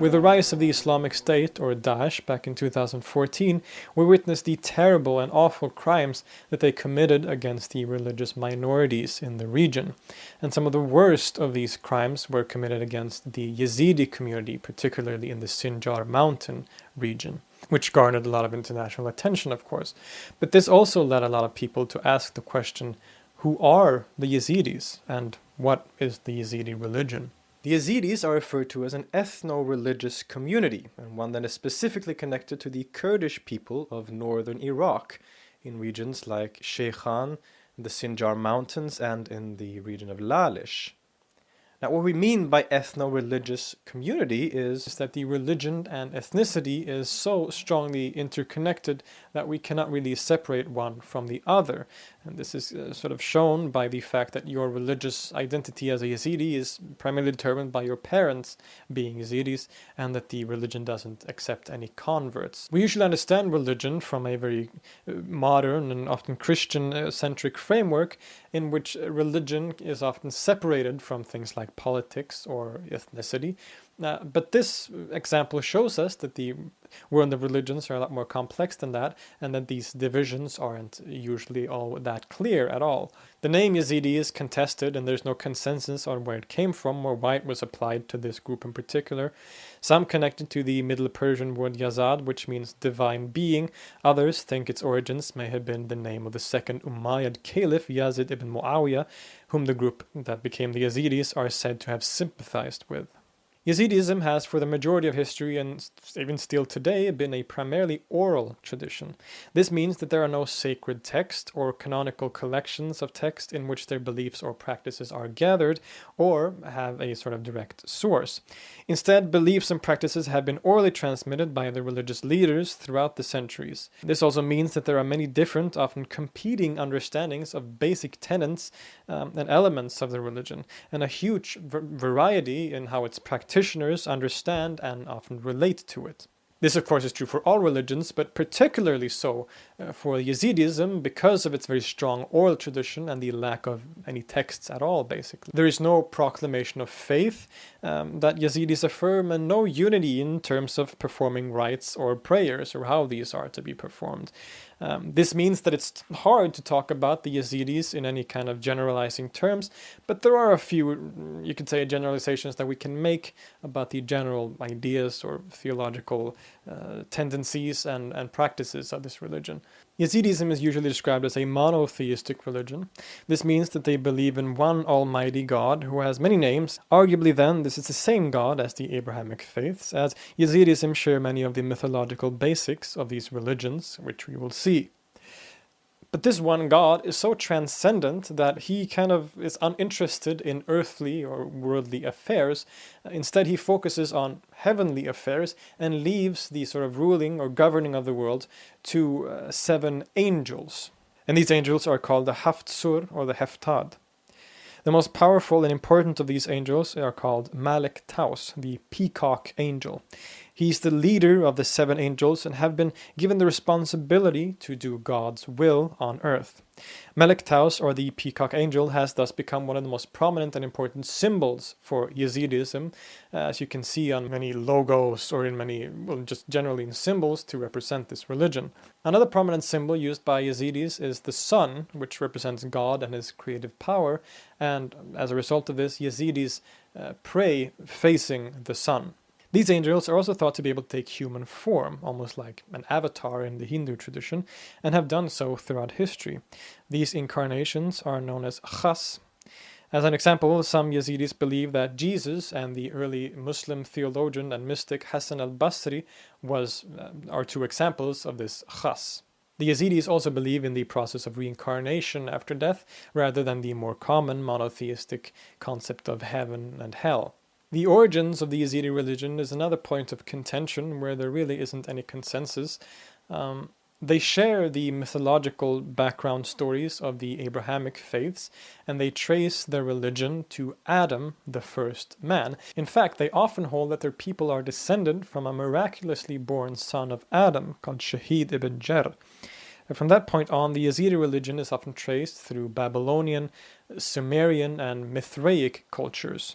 With the rise of the Islamic State, or Daesh, back in 2014, we witnessed the terrible and awful crimes that they committed against the religious minorities in the region. And some of the worst of these crimes were committed against the Yazidi community, particularly in the Sinjar mountain region, which garnered a lot of international attention, of course. But this also led a lot of people to ask the question, who are the Yazidis, and what is the Yazidi religion? The Yazidis are referred to as an ethno-religious community, and one that is specifically connected to the Kurdish people of northern Iraq, in regions like Sheikhan, the Sinjar Mountains, and in the region of Lalish. Now, what we mean by ethno-religious community is that the religion and ethnicity is so strongly interconnected that we cannot really separate one from the other. And this is sort of shown by the fact that your religious identity as a Yazidi is primarily determined by your parents being Yazidis, and that the religion doesn't accept any converts. We usually understand religion from a very modern and often Christian-centric framework, in which religion is often separated from things like politics or ethnicity. But this example shows us that the world of religions are a lot more complex than that, and that these divisions aren't usually all that clear at all. The name Yazidi is contested, and there's no consensus on where it came from or why it was applied to this group in particular. Some connect it to the Middle Persian word Yazad, which means divine being. Others think its origins may have been the name of the second Umayyad caliph, Yazid ibn Muawiyah, whom the group that became the Yazidis are said to have sympathized with. Yazidism has, for the majority of history and even still today, been a primarily oral tradition. This means that there are no sacred text or canonical collections of text in which their beliefs or practices are gathered or have a sort of direct source. Instead, beliefs and practices have been orally transmitted by the religious leaders throughout the centuries. This also means that there are many different, often competing understandings of basic tenets and elements of the religion, and a huge variety in how its practitioners understand and often relate to it. This, of course, is true for all religions, but particularly so for Yazidism because of its very strong oral tradition and the lack of any texts at all, basically. There is no proclamation of faith that Yazidis affirm, and no unity in terms of performing rites or prayers or how these are to be performed. This means that it's hard to talk about the Yazidis in any kind of generalizing terms, but there are a few, you could say, generalizations that we can make about the general ideas or theological tendencies and practices of this religion. Yazidism is usually described as a monotheistic religion. This means that they believe in one almighty God who has many names. Arguably then, this is the same God as the Abrahamic faiths, as Yazidism share many of the mythological basics of these religions, which we will see. But this one God is so transcendent that he kind of is uninterested in earthly or worldly affairs. Instead, he focuses on heavenly affairs and leaves the sort of ruling or governing of the world to 7 angels. And these angels are called the Haftsur or the Heftad. The most powerful and important of these angels are called Malek Taus, the peacock angel. He's the leader of the 7 angels and have been given the responsibility to do God's will on earth. Malek Taus, or the peacock angel, has thus become one of the most prominent and important symbols for Yazidism, as you can see on many logos or in many, well, just generally in symbols to represent this religion. Another prominent symbol used by Yazidis is the sun, which represents God and his creative power, and as a result of this, Yazidis pray facing the sun. These angels are also thought to be able to take human form, almost like an avatar in the Hindu tradition, and have done so throughout history. These incarnations are known as khas. As an example, some Yazidis believe that Jesus and the early Muslim theologian and mystic Hassan al-Basri are 2 examples of this khas. The Yazidis also believe in the process of reincarnation after death, rather than the more common monotheistic concept of heaven and hell. The origins of the Yazidi religion is another point of contention where there really isn't any consensus. They share the mythological background stories of the Abrahamic faiths, and they trace their religion to Adam, the first man. In fact, they often hold that their people are descended from a miraculously born son of Adam called Shahid ibn Jer. And from that point on, the Yazidi religion is often traced through Babylonian, Sumerian, and Mithraic cultures.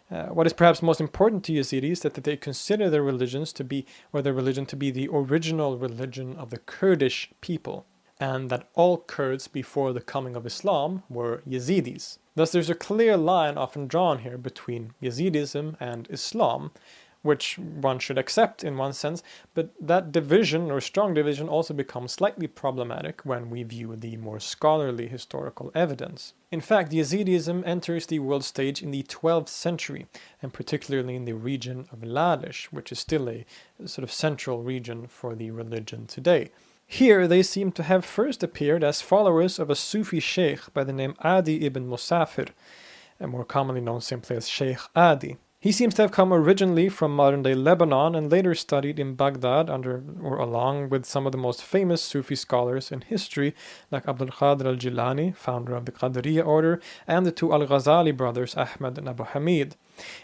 What is perhaps most important to Yazidis is that they consider their religions to be, or their religion to be, the original religion of the Kurdish people, and that all Kurds before the coming of Islam were Yazidis. Thus there's a clear line often drawn here between Yazidism and Islam, which one should accept in one sense, but that division, or strong division, also becomes slightly problematic when we view the more scholarly historical evidence. In fact, Yazidism enters the world stage in the 12th century, and particularly in the region of Lalish, which is still a sort of central region for the religion today. Here they seem to have first appeared as followers of a Sufi sheikh by the name Adi ibn Musafir, and more commonly known simply as Sheikh Adi. He seems to have come originally from modern-day Lebanon and later studied in Baghdad under or along with some of the most famous Sufi scholars in history, like Abdul Qadir al-Jilani, founder of the Qadiriyya order, and the two al-Ghazali brothers, Ahmad and Abu Hamid.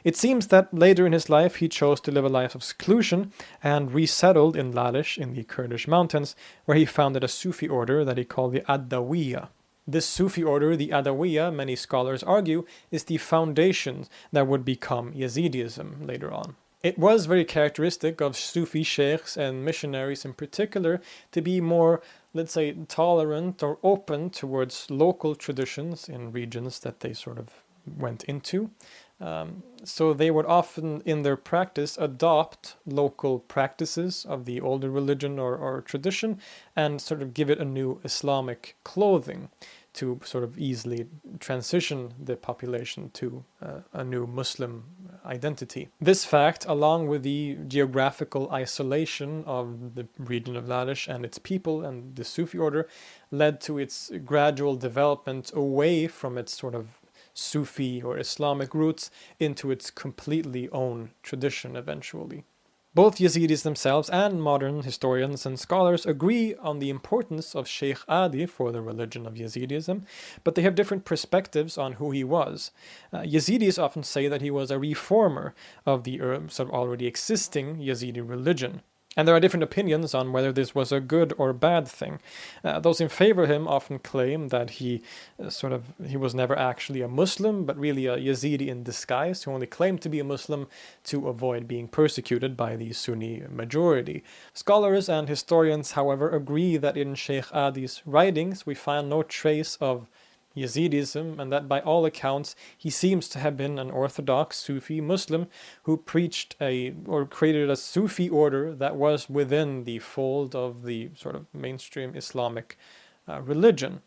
It seems that later in his life he chose to live a life of seclusion and resettled in Lalish in the Kurdish mountains, where he founded a Sufi order that he called the Adawiyya. This Sufi order, the Adawiyya, many scholars argue, is the foundation that would become Yazidism later on. It was very characteristic of Sufi sheikhs and missionaries in particular to be more, let's say, tolerant or open towards local traditions in regions that they sort of went into. So they would often, in their practice, adopt local practices of the older religion or tradition and sort of give it a new Islamic clothing to sort of easily transition the population to a new Muslim identity. This fact, along with the geographical isolation of the region of Lalish and its people and the Sufi order, led to its gradual development away from its sort of Sufi or Islamic roots into its completely own tradition eventually. Both Yazidis themselves and modern historians and scholars agree on the importance of Sheikh Adi for the religion of Yazidism, but they have different perspectives on who he was. Yazidis often say that he was a reformer of the sort of already existing Yazidi religion. And there are different opinions on whether this was a good or bad thing. Those in favor of him often claim that he was never actually a Muslim, but really a Yazidi in disguise who only claimed to be a Muslim to avoid being persecuted by the Sunni majority. Scholars and historians, however, agree that in Sheikh Adi's writings we find no trace of Yazidism, and that by all accounts he seems to have been an orthodox Sufi Muslim who preached or created a Sufi order that was within the fold of the sort of mainstream Islamic religion,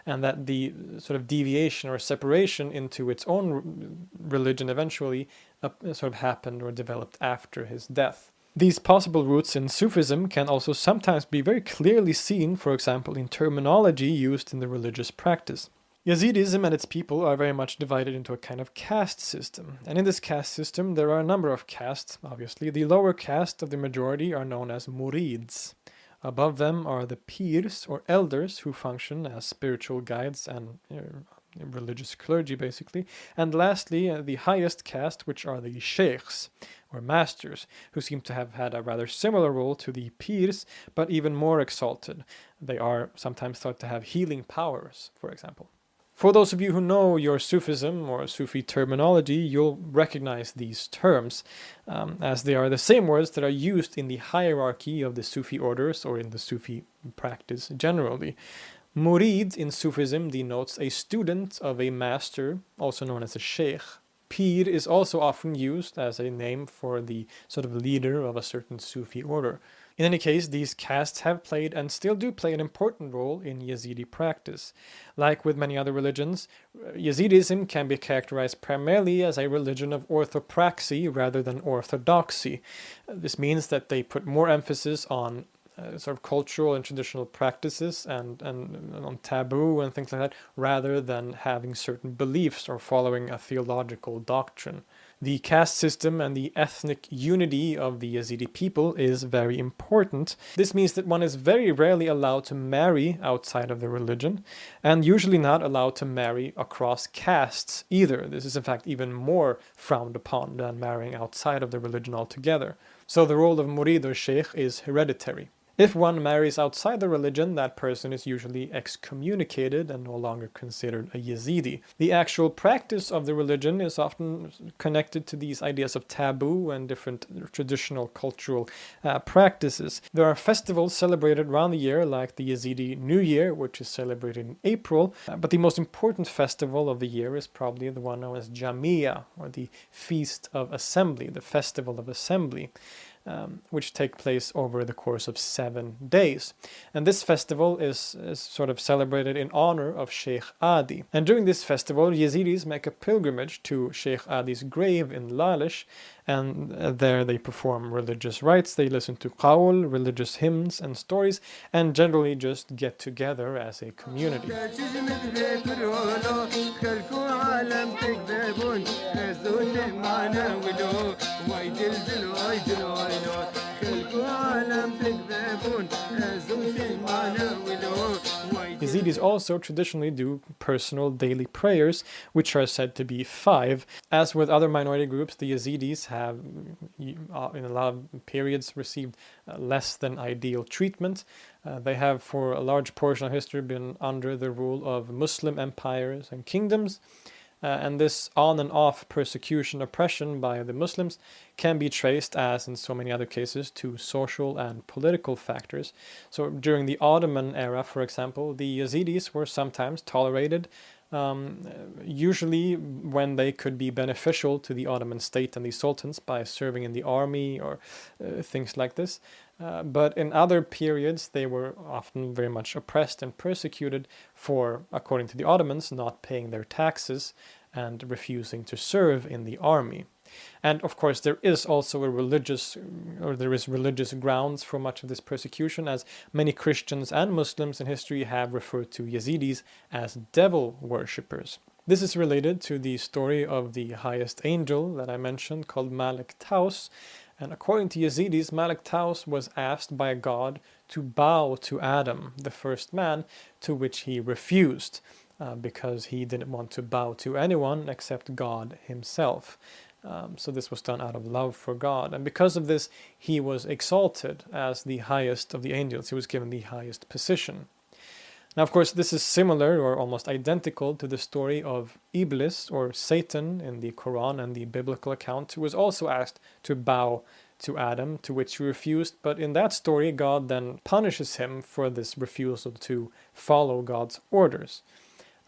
and that the sort of deviation or separation into its own religion eventually sort of happened or developed after his death. These possible roots in Sufism can also sometimes be very clearly seen, for example, in terminology used in the religious practice. Yazidism and its people are very much divided into a kind of caste system, and in this caste system there are a number of castes, obviously. The lower caste of the majority are known as murids. Above them are the pirs, or elders, who function as spiritual guides and religious clergy, basically. And lastly, the highest caste, which are the sheikhs, or masters, who seem to have had a rather similar role to the pirs, but even more exalted. They are sometimes thought to have healing powers, for example. For those of you who know your Sufism or Sufi terminology, you'll recognize these terms, as they are the same words that are used in the hierarchy of the Sufi orders or in the Sufi practice generally. Murid in Sufism denotes a student of a master, also known as a sheikh. Pir is also often used as a name for the sort of leader of a certain Sufi order. In any case, these castes have played and still do play an important role in Yazidi practice. Like with many other religions, Yazidism can be characterized primarily as a religion of orthopraxy rather than orthodoxy. This means that they put more emphasis on sort of cultural and traditional practices and on taboo and things like that, rather than having certain beliefs or following a theological doctrine. The caste system and the ethnic unity of the Yazidi people is very important. This means that one is very rarely allowed to marry outside of the religion, and usually not allowed to marry across castes either. This is in fact even more frowned upon than marrying outside of the religion altogether. So the role of murid or sheikh is hereditary. If one marries outside the religion, that person is usually excommunicated and no longer considered a Yazidi. The actual practice of the religion is often connected to these ideas of taboo and different traditional cultural practices. There are festivals celebrated around the year, like the Yazidi New Year, which is celebrated in April, but the most important festival of the year is probably the one known as Jamia, or the Feast of Assembly, the Festival of Assembly. Which take place over the course of 7 days. And this festival is sort of celebrated in honor of Sheikh Adi. And during this festival, Yazidis make a pilgrimage to Sheikh Adi's grave in Lalish, and there they perform religious rites. They listen to qawl, religious hymns and stories, and generally just get together as a community. Yazidis also traditionally do personal daily prayers, which are said to be 5. As with other minority groups, the Yazidis have, in a lot of periods, received less than ideal treatment. They have, for a large portion of history, been under the rule of Muslim empires and kingdoms. And this on and off persecution, oppression by the Muslims can be traced, as in so many other cases, to social and political factors. So during the Ottoman era, for example, the Yazidis were sometimes tolerated, usually when they could be beneficial to the Ottoman state and the sultans by serving in the army or things like this. But in other periods, they were often very much oppressed and persecuted for, according to the Ottomans, not paying their taxes and refusing to serve in the army. And of course, there is also religious grounds for much of this persecution, as many Christians and Muslims in history have referred to Yazidis as devil worshippers. This is related to the story of the highest angel that I mentioned, called Malik Taus. And according to Yazidis, Malik Taus was asked by God to bow to Adam, the first man, to which he refused, because he didn't want to bow to anyone except God himself. So this was done out of love for God. And because of this, he was exalted as the highest of the angels. He was given the highest position. Now, of course, this is similar or almost identical to the story of Iblis, or Satan, in the Quran and the biblical account, who was also asked to bow to Adam, to which he refused. But in that story, God then punishes him for this refusal to follow God's orders.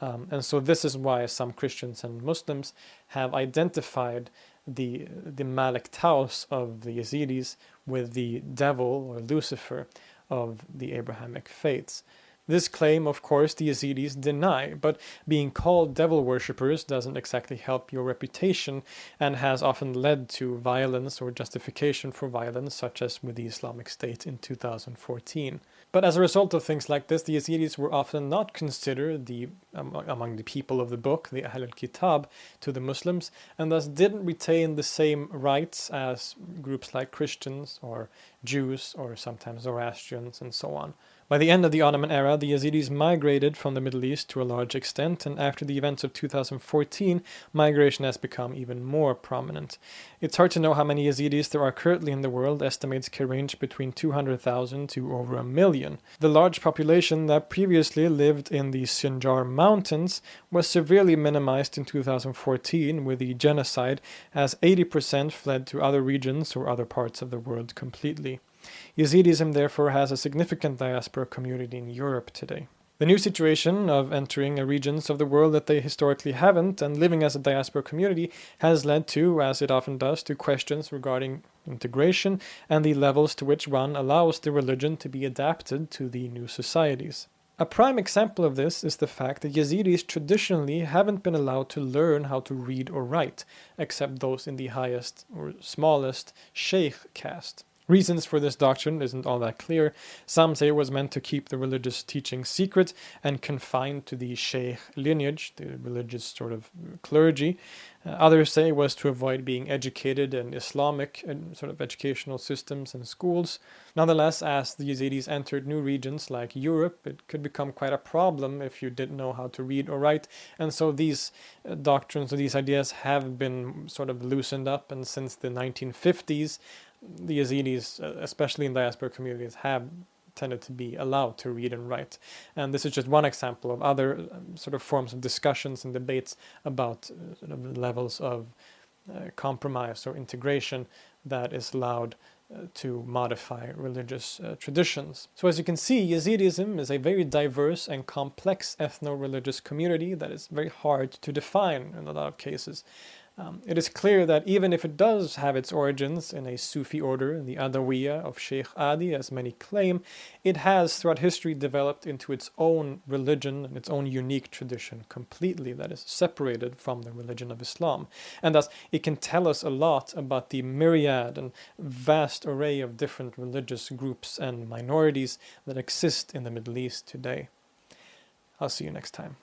And so this is why some Christians and Muslims have identified the Malik Taus of the Yazidis with the devil, or Lucifer, of the Abrahamic faiths. This claim, of course, the Yazidis deny, but being called devil worshippers doesn't exactly help your reputation, and has often led to violence or justification for violence, such as with the Islamic State in 2014. But as a result of things like this, the Yazidis were often not considered among the people of the book, the Ahl al-Kitab, to the Muslims, and thus didn't retain the same rights as groups like Christians or Jews or sometimes Zoroastrians and so on. By the end of the Ottoman era, the Yazidis migrated from the Middle East to a large extent, and after the events of 2014, migration has become even more prominent. It's hard to know how many Yazidis there are currently in the world. Estimates can range between 200,000 to over 1 million. The large population that previously lived in the Sinjar Mountains was severely minimized in 2014 with the genocide, as 80% fled to other regions or other parts of the world completely. Yazidism therefore has a significant diaspora community in Europe today. The new situation of entering regions of the world that they historically haven't and living as a diaspora community has led to, as it often does, to questions regarding integration and the levels to which one allows the religion to be adapted to the new societies. A prime example of this is the fact that Yazidis traditionally haven't been allowed to learn how to read or write, except those in the highest or smallest sheikh caste. Reasons for this doctrine isn't all that clear. Some say it was meant to keep the religious teaching secret and confined to the sheikh lineage, the religious sort of clergy. Others say it was to avoid being educated in Islamic sort of educational systems and schools. Nonetheless, as the Yazidis entered new regions like Europe, it could become quite a problem if you didn't know how to read or write. And so these doctrines or these ideas have been sort of loosened up, and since the 1950s, the Yazidis, especially in diaspora communities, have tended to be allowed to read and write. And this is just one example of other sort of forms of discussions and debates about sort of levels of compromise or integration that is allowed to modify religious traditions. So as you can see, Yazidism is a very diverse and complex ethno-religious community that is very hard to define in a lot of cases. It is clear that even if it does have its origins in a Sufi order, the Adawiya of Sheikh Adi, as many claim, it has throughout history developed into its own religion and its own unique tradition completely that is separated from the religion of Islam. And thus it can tell us a lot about the myriad and vast array of different religious groups and minorities that exist in the Middle East today. I'll see you next time.